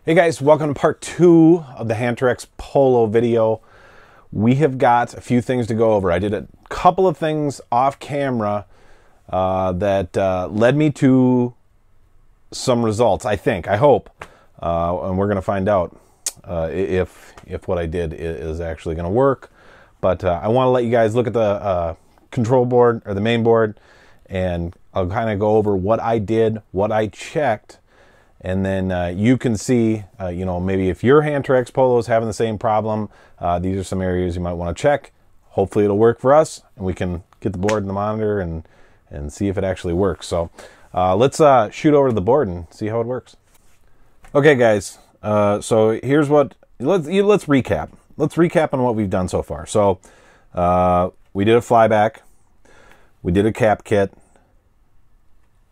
Hey guys, welcome to part 2 of the Hantarex Polo video. We have got a few things to go over. I did a couple of things off camera that led me to some results, I think, I hope. And we're going to find out if what I did is actually going to work. But I want to let you guys look at the control board, or the main board, and I'll kind of go over what I did, what I checked, and then you can see, you know, maybe if your Hantarex Polo is having the same problem, these are some areas you might want to check. Hopefully it'll work for us, and we can get the board and the monitor and see if it actually works. So let's shoot over to the board and see how it works. Okay, guys. So here's what. Let's recap. Let's recap on what we've done so far. So we did a flyback. We did a cap kit.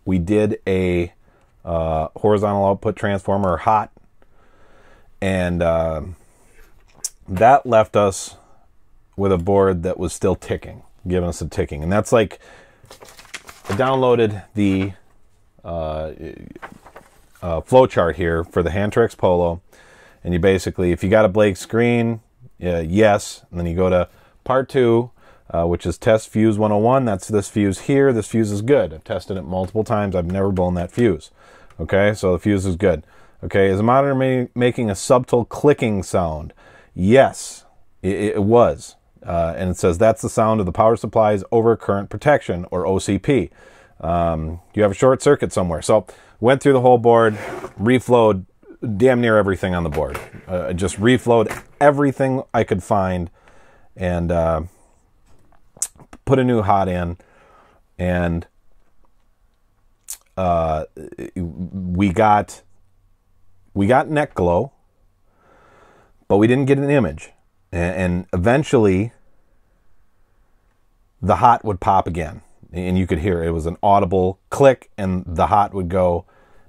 We did a horizontal output transformer, hot, and that left us with a board that was still ticking, giving us a ticking. And that's like, I downloaded the flow chart here for the Hantarex Polo, and you basically, if you got a blank screen, yes, and then you go to part 2, which is test fuse 101. That's this fuse here. This fuse is good. I've tested it multiple times. I've never blown that fuse. Okay, so the fuse is good. Okay, is the monitor making a subtle clicking sound? Yes, it was. And it says that's the sound of the power supply's overcurrent protection, or OCP. You have a short circuit somewhere. So went through the whole board, reflowed damn near everything on the board. Just reflowed everything I could find, and put a new hot in, and we got neck glow, but we didn't get an image, and eventually the hot would pop again, and you could hear it. It was an audible click, and the hot would go,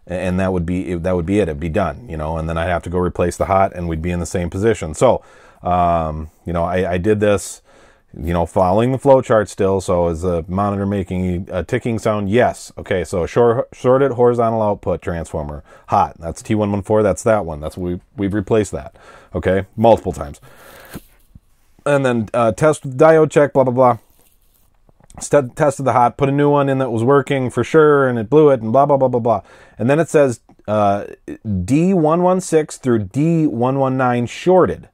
and that would be it. It'd be done, you know, and then I'd have to go replace the hot, and we'd be in the same position. So you know, I did this, you know, following the flow chart still. So is the monitor making a ticking sound? Yes. Okay, so shorted horizontal output transformer, hot. That's T114. That's that one. That's what we've replaced that. Okay, multiple times. And then test diode check, blah, blah, blah. Tested the hot, put a new one in that was working for sure, and it blew it, and blah, blah, blah, blah, blah. And then it says D116 through D119 shorted.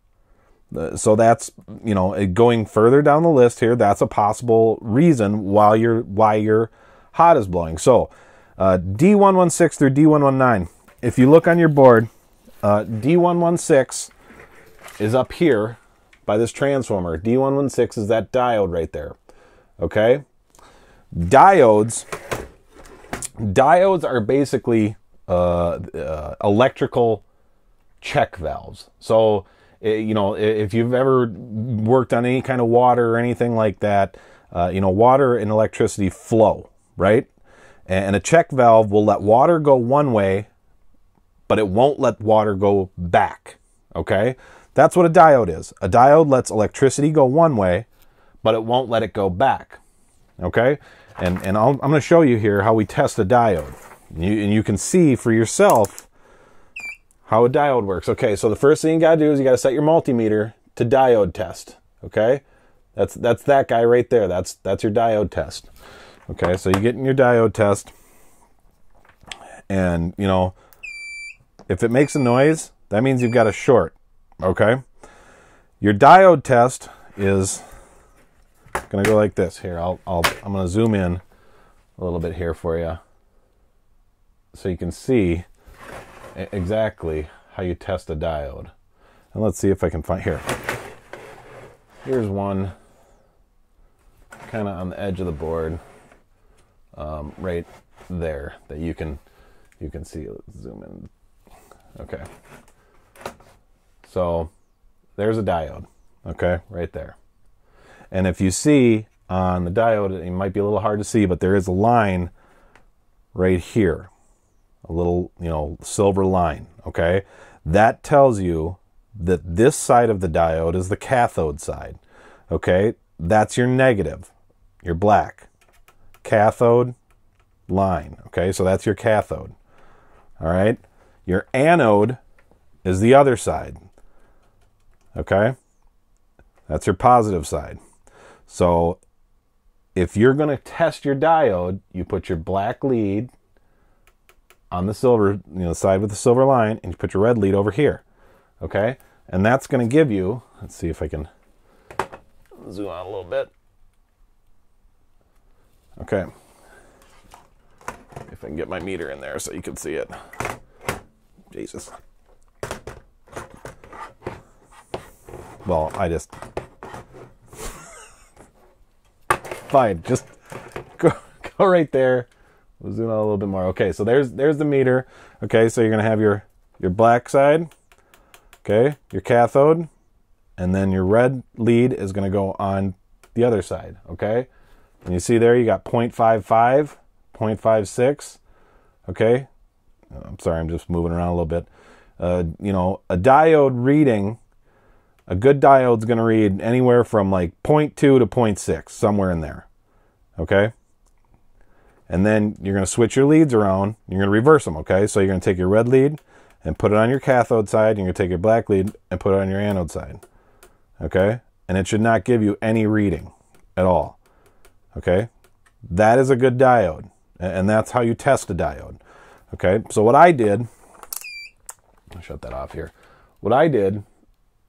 So that's, you know, going further down the list here, that's a possible reason why your hot is blowing. So D116 through D119, if you look on your board, D116 is up here by this transformer. D116 is that diode right there. Okay? Diodes are basically electrical check valves. So, you know, if you've ever worked on any kind of water or anything like that, you know, water and electricity flow, right? And a check valve will let water go one way, but it won't let water go back, okay? That's what a diode is. A diode lets electricity go one way, but it won't let it go back, okay? And I'm going to show you here how we test a diode. And you can see for yourself how a diode works. Okay, so the first thing you got to do is you got to set your multimeter to diode test. Okay, that's that guy right there. That's your diode test. Okay, so you get in your diode test, and you know, if it makes a noise, that means you've got a short. Okay, your diode test is gonna go like this. Here, I'm gonna zoom in a little bit here for you, so you can see exactly how you test a diode. And let's see if I can find here. Here's one kind of on the edge of the board, right there, that you can see. Let's zoom in. Okay, so there's a diode. Okay, right there. And if you see on the diode, it might be a little hard to see, but there is a line right here. A little, you know, silver line, okay? That tells you that this side of the diode is the cathode side, okay? That's your negative, your black. Cathode, line, okay? So that's your cathode, all right? Your anode is the other side. Okay? That's your positive side. So if you're going to test your diode, you put your black lead on the silver, the side with the silver line, and you put your red lead over here. Okay? And that's going to give you, let's see if I can zoom out a little bit. Okay. If I can get my meter in there so you can see it. Jesus. Well, I just... Fine, just go right there. We'll zoom out a little bit more. Okay, so there's the meter. Okay, so you're going to have your black side, okay, your cathode, and then your red lead is going to go on the other side, okay? And you see there you got 0.55, 0.56, okay? I'm sorry, I'm just moving around a little bit. You know, a diode reading, a good diode's going to read anywhere from like 0.2 to 0.6, somewhere in there, okay? And then you're going to switch your leads around. You're going to reverse them, okay? So you're going to take your red lead and put it on your cathode side. And you're going to take your black lead and put it on your anode side, okay? And it should not give you any reading at all, okay? That is a good diode, and that's how you test a diode, okay? So what I did, I'll shut that off here. What I did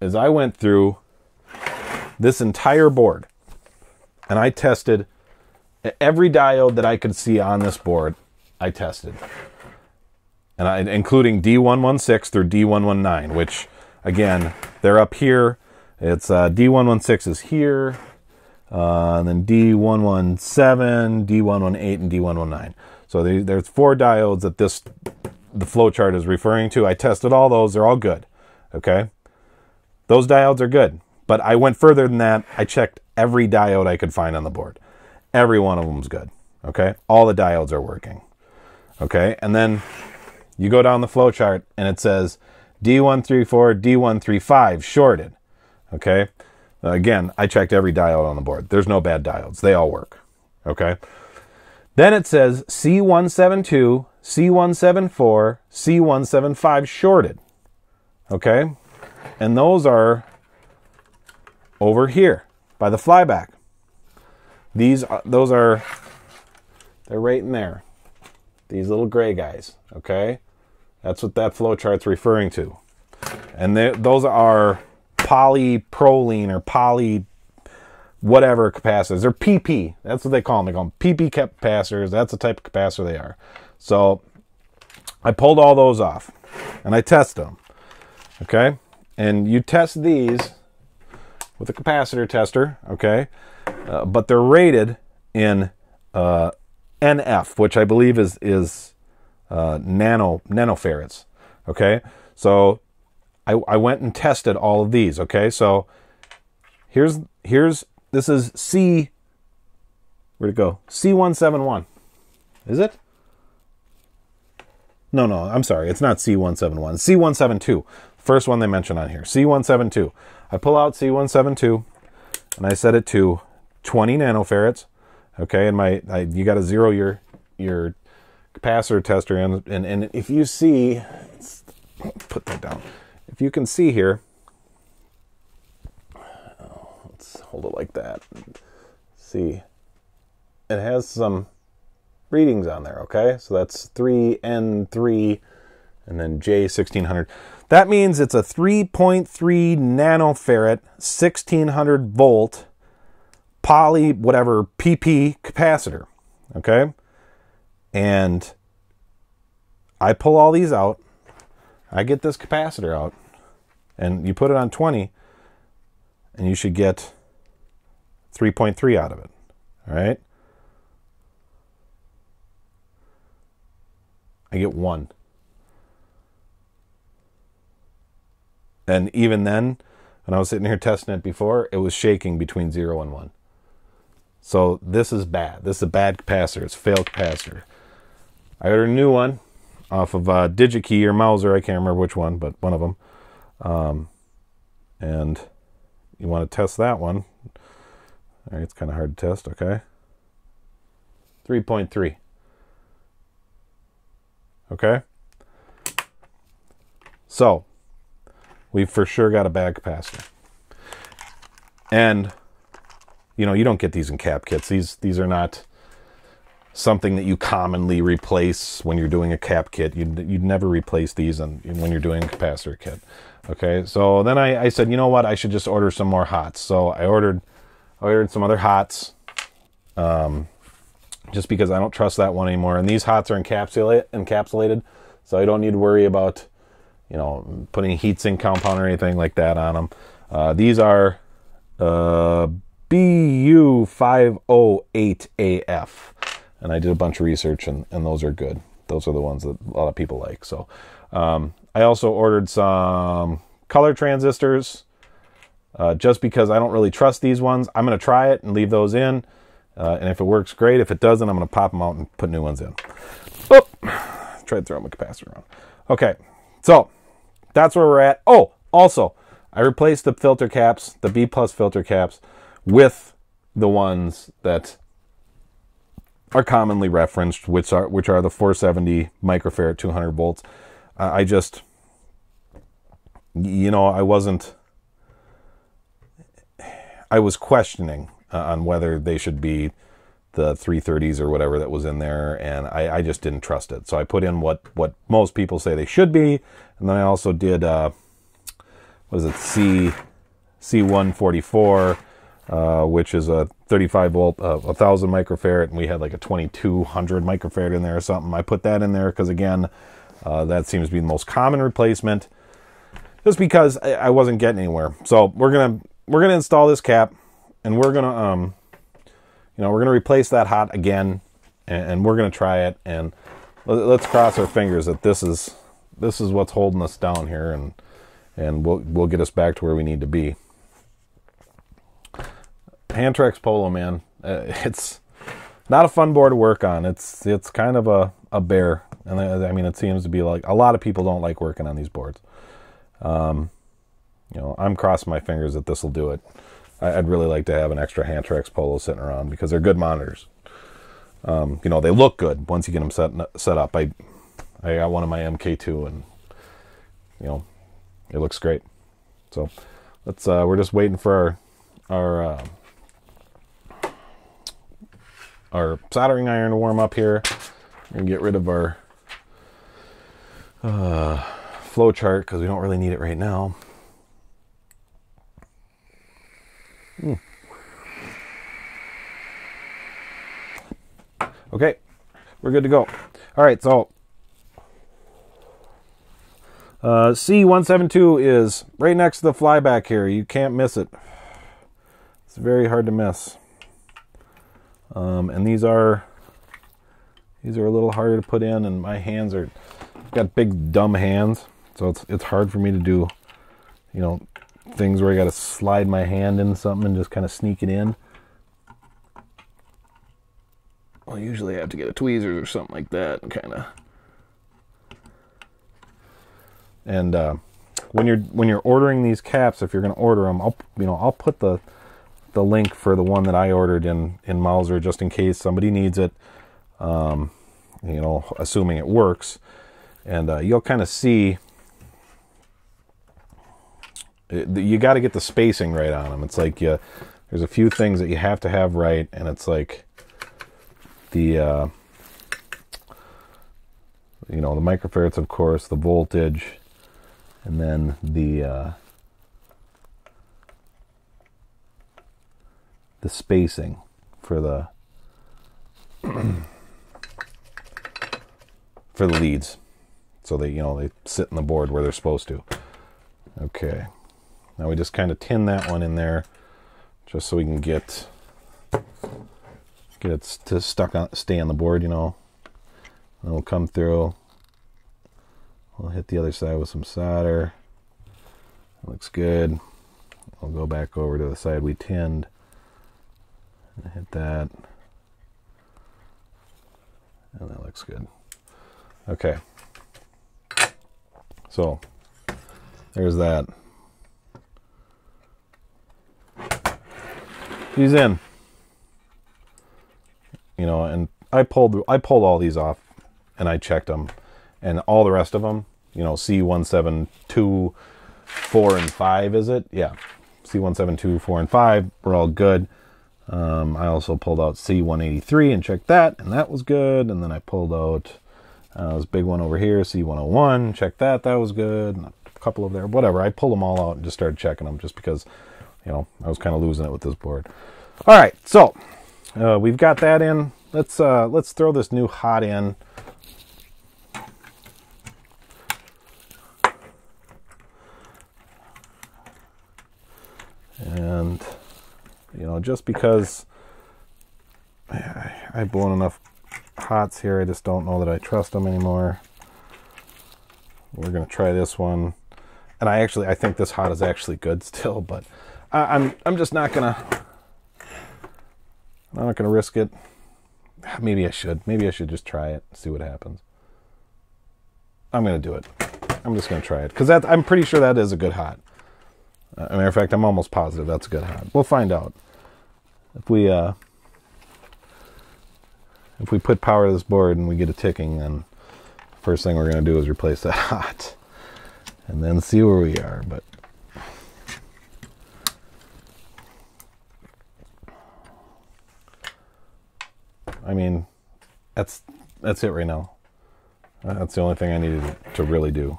is I went through this entire board, and I tested every diode that I could see on this board. I tested, and including D116 through D119, which again, they're up here. It's D116 is here, and then D117, D118, and D119. So there's 4 diodes that the flowchart is referring to. I tested all those; they're all good. Okay, those diodes are good. But I went further than that. I checked every diode I could find on the board. Every one of them's good. Okay, all the diodes are working. Okay, and then you go down the flowchart and it says D134, D135 shorted. Okay, again, I checked every diode on the board. There's no bad diodes. They all work. Okay, then it says C172, C174, C175 shorted. Okay, and those are over here by the flyback. They're right in there. These little gray guys, okay? That's what that flowchart's referring to. And those are polyproline or poly whatever capacitors. They're PP. That's what they call them. They call them PP capacitors. That's the type of capacitor they are. So I pulled all those off and I tested them, okay? And you test these with a capacitor tester, okay? But they're rated in NF, which I believe is nanofarads. Okay, so I went and tested all of these. Okay, so here's this is C. Where'd it go? C171. Is it? No, I'm sorry. It's not C171. C172. First one they mentioned on here. C172. I pull out C172 and I set it to 20 nanofarads. Okay, and you got to zero your capacitor tester in, and if you see, let's put that down. If you can see here, let's hold it like that. See, it has some readings on there. Okay, so that's 3N3, and then J1600. That means it's a 3.3 nanofarad, 1600 volt. Poly whatever PP capacitor, okay? And I pull all these out. I get this capacitor out, and you put it on 20, and you should get 3.3 out of it. All right? I get 1. And even then, when I was sitting here testing it before, it was shaking between 0 and 1. So this is bad. This is a bad capacitor. It's a failed capacitor. I ordered a new one off of DigiKey or Mauser. I can't remember which one, but one of them. And you want to test that one. All right, it's kind of hard to test, okay? 3.3. Okay? So, we've for sure got a bad capacitor. And, you know, you don't get these in cap kits. These are not something that you commonly replace when you're doing a cap kit. You'd never replace these when you're doing a capacitor kit. Okay, so then I said, you know what, I should just order some more hots. So I ordered some other hots, just because I don't trust that one anymore. And these hots are encapsulated, so I don't need to worry about, you know, putting a heatsink compound or anything like that on them. These are BU508AF, and I did a bunch of research, and those are good. Those are the ones that a lot of people like. So I also ordered some color transistors, just because I don't really trust these ones. I'm going to try it and leave those in, and if it works, great. If it doesn't, I'm going to pop them out and put new ones in. Oh, tried to throw my capacitor around. Okay, so that's where we're at. Oh, also, I replaced the filter caps, the B+ filter caps, with the ones that are commonly referenced, which are the 470 microfarad 200 volts. I just, you know, I was questioning on whether they should be the 330s or whatever that was in there, and I just didn't trust it. So I put in what most people say they should be, and then I also did what is it, C144, which is a 35 volt, 1000 microfarad, and we had like a 2200 microfarad in there or something. I put that in there because, again, that seems to be the most common replacement, just because I wasn't getting anywhere. So we're gonna install this cap, and we're gonna you know, we're gonna replace that hot again, and we're gonna try it, and let's cross our fingers that this is what's holding us down here, and we'll get us back to where we need to be. Hantarex Polo, man, it's not a fun board to work on. It's kind of a bear, and I mean, it seems to be like a lot of people don't like working on these boards. You know, I'm crossing my fingers that this will do it. I'd really like to have an extra Hantarex Polo sitting around because they're good monitors. You know, they look good once you get them set up. I got one of my MK2, and you know, it looks great. So let's we're just waiting for our soldering iron to warm up here. We're gonna get rid of our flow chart because we don't really need it right now. Okay, we're good to go. All right, so C172 is right next to the flyback here. You can't miss it. It's very hard to miss. And these are a little harder to put in, and my hands I've got big dumb hands, so it's hard for me to do, you know, things where I got to slide my hand into something and just kind of sneak it in. Well, usually I have to get a tweezers or something like that, and kind of. And when you're ordering these caps, if you're going to order them, I'll put the link for the one that I ordered in Mauser just in case somebody needs it. You know, assuming it works, and you'll kind of see. You got to get the spacing right on them. It's like there's a few things that you have to have right, and it's like the you know, the microfarads, of course, the voltage, and then the spacing for the for the leads, so they, you know, they sit in the board where they're supposed to. Okay, now we just kind of tin that one in there, just so we can get it to stay on the board, you know. And we'll come through. We'll hit the other side with some solder. Looks good. I'll go back over to the side we tinned and hit that. And that looks good. Okay. So there's that. He's in. You know, and I pulled all these off, and I checked them, and all the rest of them, you know, C172, 4 and 5, is it? Yeah. C172, 4 and 5, we're all good. I also pulled out C183 and checked that, and that was good. And then I pulled out this big one over here, C101, checked that, that was good. And a couple of there, whatever. I pulled them all out and just started checking them just because, you know, I was kind of losing it with this board. All right, so we've got that in. Let's throw this new hot in. And, you know, just because I've blown enough hots here, I just don't know that I trust them anymore. We're going to try this one. And I think this hot is actually good still, but I'm just not going to, I'm not going to risk it. Maybe I should. Maybe I should just try it, see what happens. I'm going to do it. I'm just going to try it, because I'm pretty sure that is a good hot. As a matter of fact, I'm almost positive that's a good hot. We'll find out. If we put power to this board and we get a ticking, then first thing we're going to do is replace that hot. And then see where we are. But I mean, that's it right now. That's the only thing I needed to really do.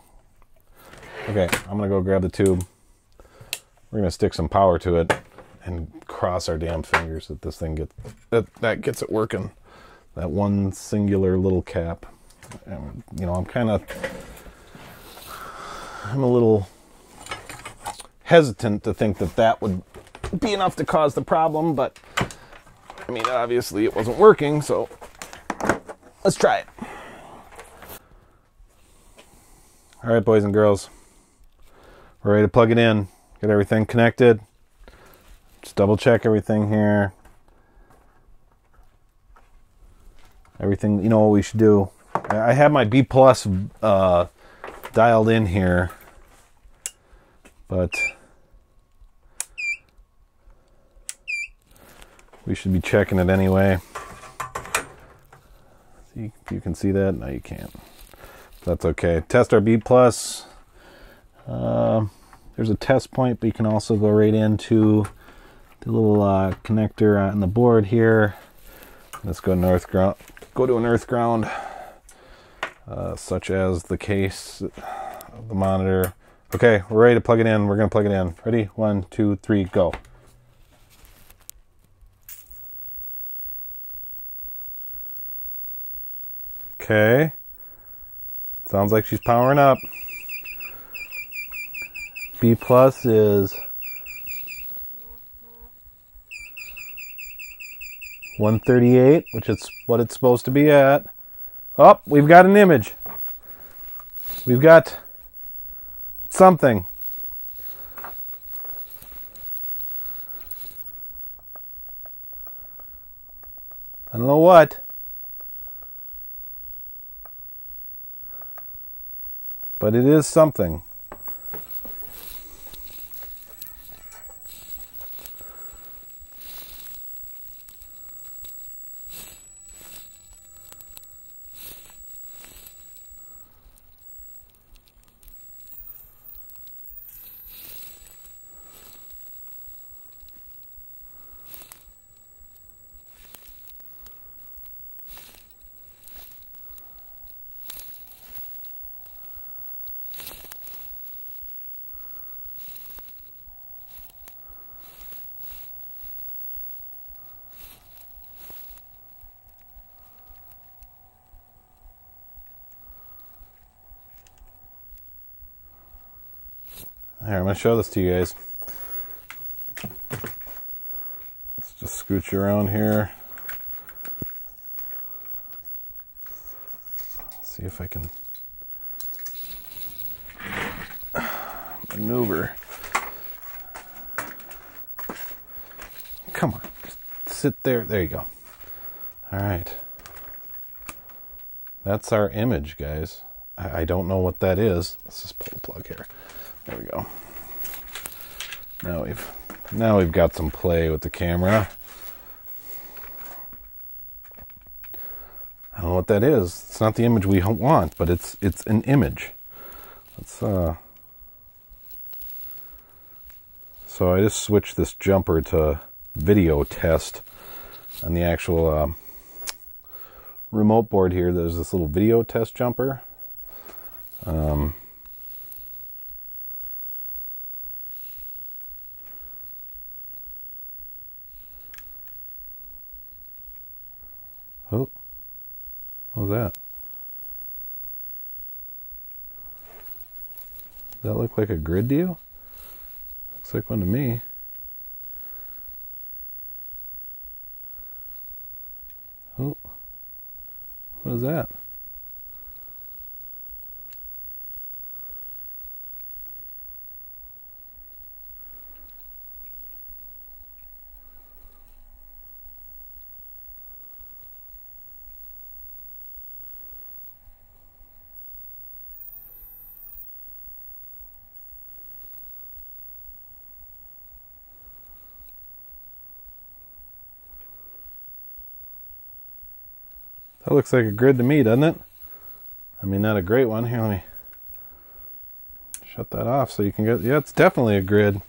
Okay, I'm going to go grab the tube. We're going to stick some power to it and cross our damn fingers that this thing gets, that gets it working. That one singular little cap. And, you know, I'm a little hesitant to think that that would be enough to cause the problem, but I mean, obviously it wasn't working, so let's try it. All right, boys and girls, we're ready to plug it in. Get everything connected. Just double check everything here. Everything, you know what we should do. I have my B plus dialed in here, but we should be checking it anyway. See if you can see that. No, you can't. That's okay. Test our B plus. There's a test point, but you can also go right into the little connector on the board here. Let's go to an earth ground. Go to an earth ground, such as the case of the monitor. Okay, we're ready to plug it in. We're going to plug it in. Ready? 1, 2, 3, go. Okay. Sounds like she's powering up. B plus is 138, which is what it's supposed to be at. Oh, we've got an image. We've got something. I don't know what. But it is something. Here, I'm going to show this to you guys. Let's just scooch you around here. See if I can maneuver. Come on, just sit there. There you go. All right. That's our image, guys. I don't know what that is. Let's just pull the plug here. There we go. Now we've got some play with the camera. I don't know what that is. It's not the image we want, but it's an image. Let's So I just switched this jumper to video test on the actual remote board here. There's this little video test jumper. Oh, what was that? Does that look like a grid to you? Looks like one to me. Oh, what is that? That looks like a grid to me, doesn't it? I mean, not a great one. Here, let me shut that off so you can get... Yeah, it's definitely a grid.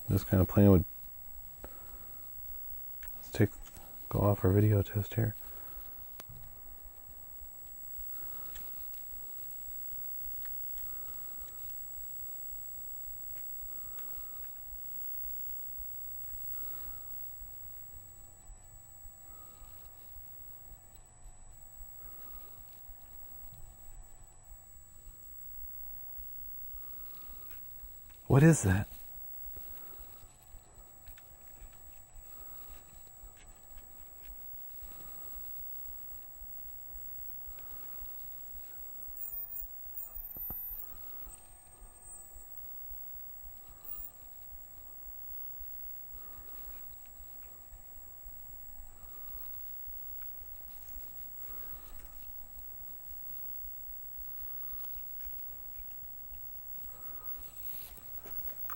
Just kind of playing with... Let's go off our video test here. What is that?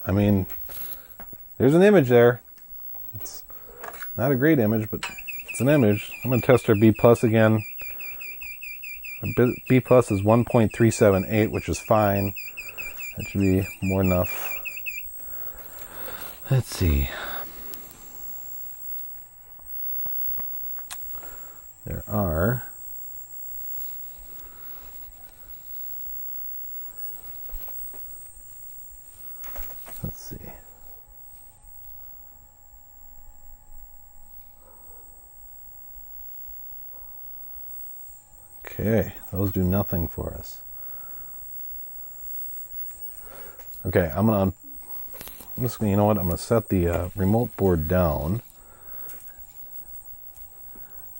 I mean, there's an image there. It's not a great image, but it's an image. I'm going to test our B plus again. Our B plus is 1.378, which is fine. That should be more than enough. Let's see. There are... Let's see. Okay, those do nothing for us. Okay, I'm just gonna, you know what? I'm gonna set the remote board down,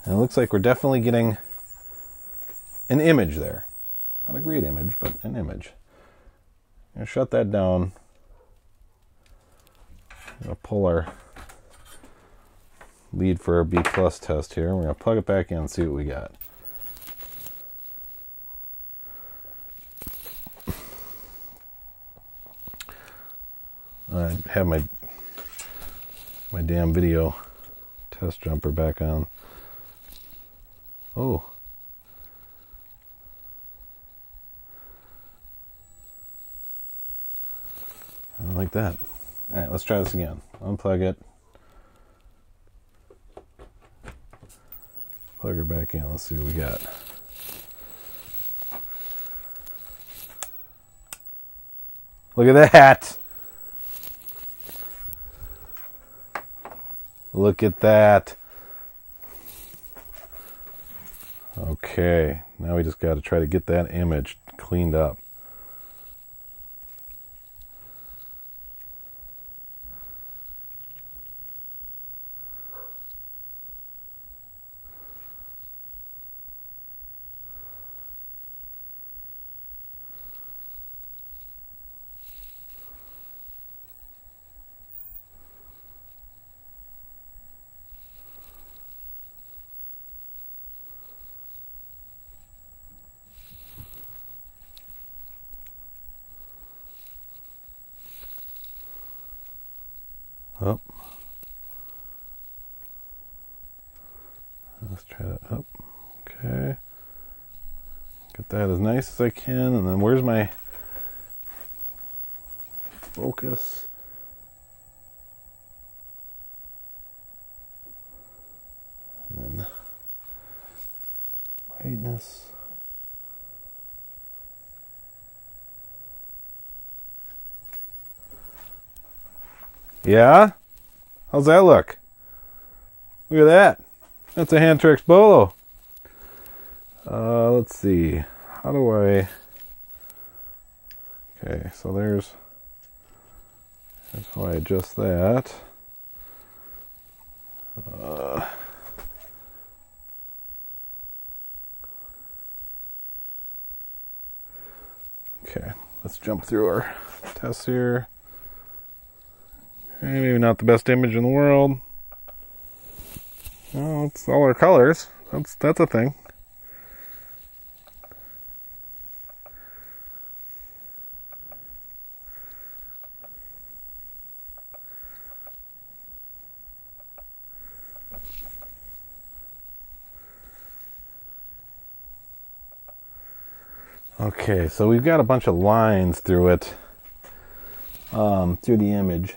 and it looks like we're definitely getting an image there. Not a great image, but an image. I'm gonna shut that down. I'm going to pull our lead for our B plus test here. We're going to plug it back in and see what we got. I have my damn video test jumper back on. Oh. I don't like that. Alright, let's try this again. Unplug it. Plug her back in. Let's see what we got. Look at that! Look at that. Okay, now we just got to try to get that image cleaned up. Oh. Let's try that up. Okay. Get that as nice as I can, and then where's my focus? And then brightness. Yeah? How's that look? Look at that. That's a Hantarex Polo. Let's see. How do I... Okay, so there's how I adjust that. Okay, let's jump through our tests here. Maybe not the best image in the world. Well, it's all our colors. That's a thing. Okay, so we've got a bunch of lines through it, through the image,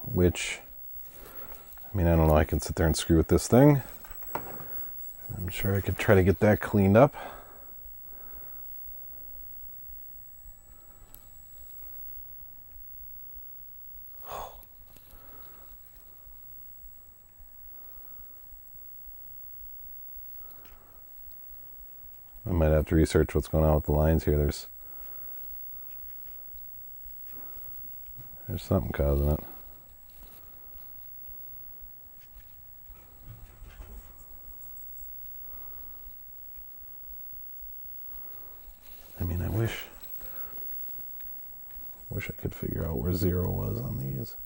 which, I mean, I don't know, I can sit there and screw with this thing. I'm sure I could try to get that cleaned up. I might have to research what's going on with the lines here. There's something causing it. I mean, I wish I could figure out where 0 was on these.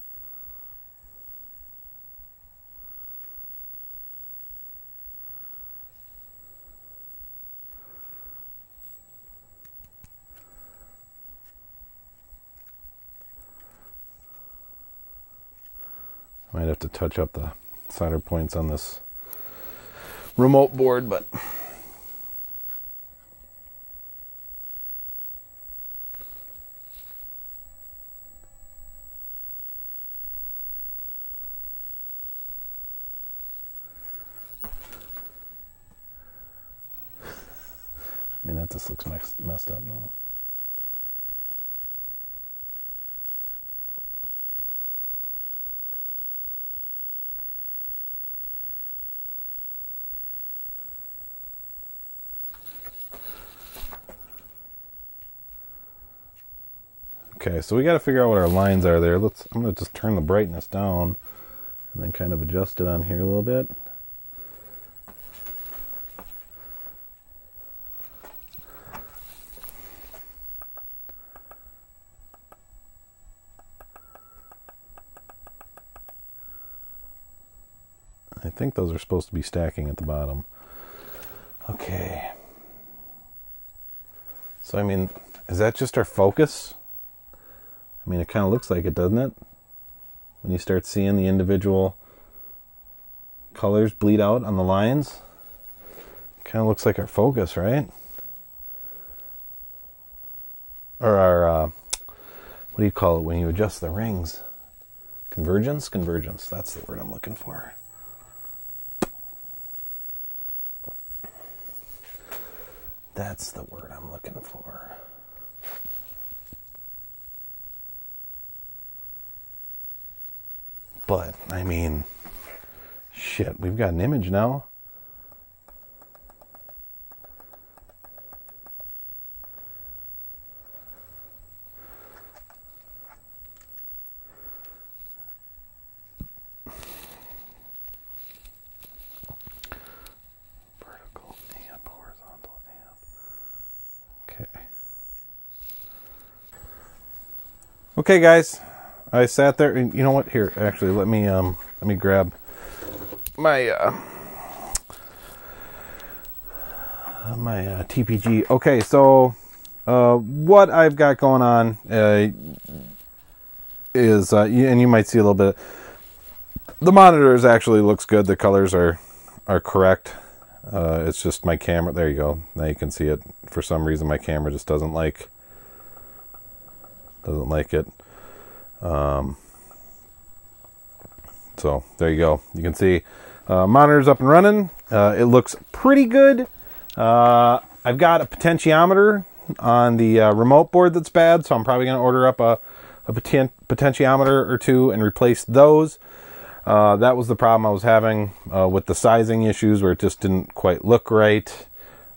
I might have to touch up the solder points on this remote board, but I mean, that just looks messed up now. Okay, so we got to figure out what our lines are there. I'm going to just turn the brightness down and then kind of adjust it on here a little bit. I think those are supposed to be stacking at the bottom. Okay. So, I mean, is that just our focus? I mean, it kind of looks like it, doesn't it? When you start seeing the individual colors bleed out on the lines. It kind of looks like our focus, right? Or our, what do you call it when you adjust the rings? Convergence? Convergence. That's the word I'm looking for. That's the word I'm looking for. But, I mean, shit, we've got an image now. Vertical amp, horizontal amp. Okay. Okay, guys. I sat there, and you know what? Here, actually, let me grab my my TPG. Okay, so what I've got going on is, and you might see a little bit The monitors actually looks good. The colors are correct. It's just my camera. There you go. Now you can see it. For some reason, my camera just doesn't like it. So there you go. You can see monitors up and running. It looks pretty good. I've got a potentiometer on the remote board that's bad, so I'm probably going to order up a potentiometer or two and replace those. That was the problem I was having with the sizing issues, where it just didn't quite look right.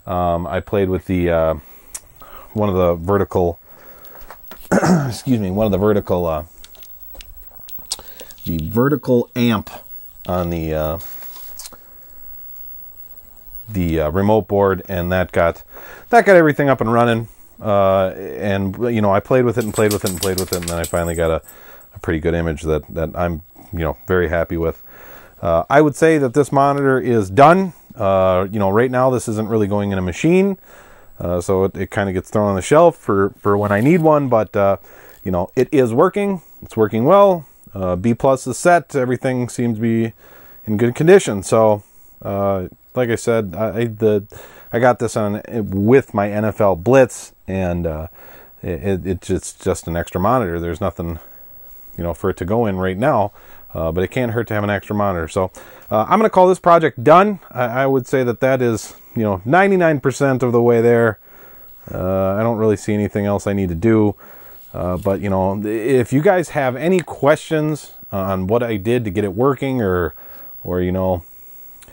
I played with the one of the vertical excuse me, one of the vertical amp on the remote board, and that got everything up and running. And you know, I played with it and played with it and played with it, and then I finally got a pretty good image that I'm, you know, very happy with. I would say that this monitor is done. You know, right now this isn't really going in a machine, so it kind of gets thrown on the shelf for when I need one. But you know, it is working. It's working well. B+ is set. Everything seems to be in good condition. So, like I said, I got this on with my NFL Blitz, and it's just an extra monitor. There's nothing, you know, for it to go in right now, but it can't hurt to have an extra monitor. So I'm going to call this project done. I would say that is, you know, 99% of the way there. I don't really see anything else I need to do. But you know, if you guys have any questions on what I did to get it working, or you know,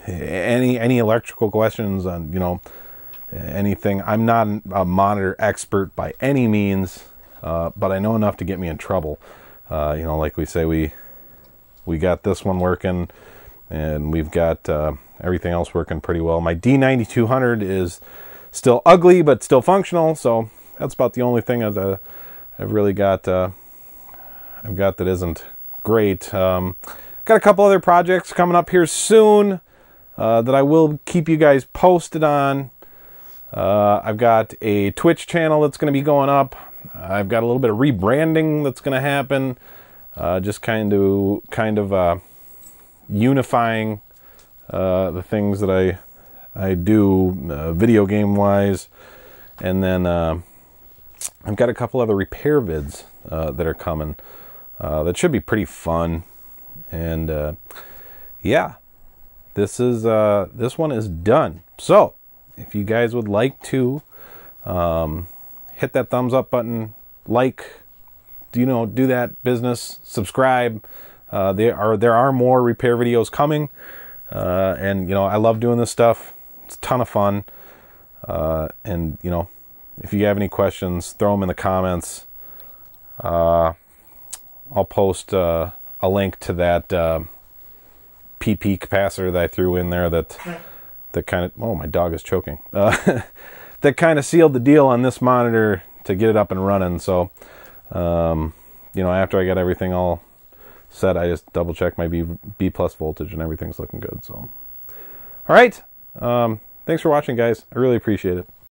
any electrical questions on, you know, anything, I'm not a monitor expert by any means, but I know enough to get me in trouble. You know, like we say, we got this one working, and we've got everything else working pretty well. My D9200 is still ugly, but still functional. So that's about the only thing I've really got. I've got that isn't great. Got a couple other projects coming up here soon that I will keep you guys posted on. I've got a Twitch channel that's going to be going up. I've got a little bit of rebranding that's going to happen. Just kind of unifying the things that I do video game wise, and then I've got a couple other repair vids that are coming that should be pretty fun. And yeah, this one is done. So if you guys would like to hit that thumbs up button, like, you know, do that business, subscribe. There are more repair videos coming, and you know, I love doing this stuff. It's a ton of fun. And you know, if you have any questions, throw them in the comments. I'll post a link to that PP capacitor that I threw in there that kind of, oh, my dog is choking. That kind of sealed the deal on this monitor to get it up and running. So, you know, after I got everything all set, I just double checked my B+ voltage, and everything's looking good. So, all right. Thanks for watching, guys. I really appreciate it.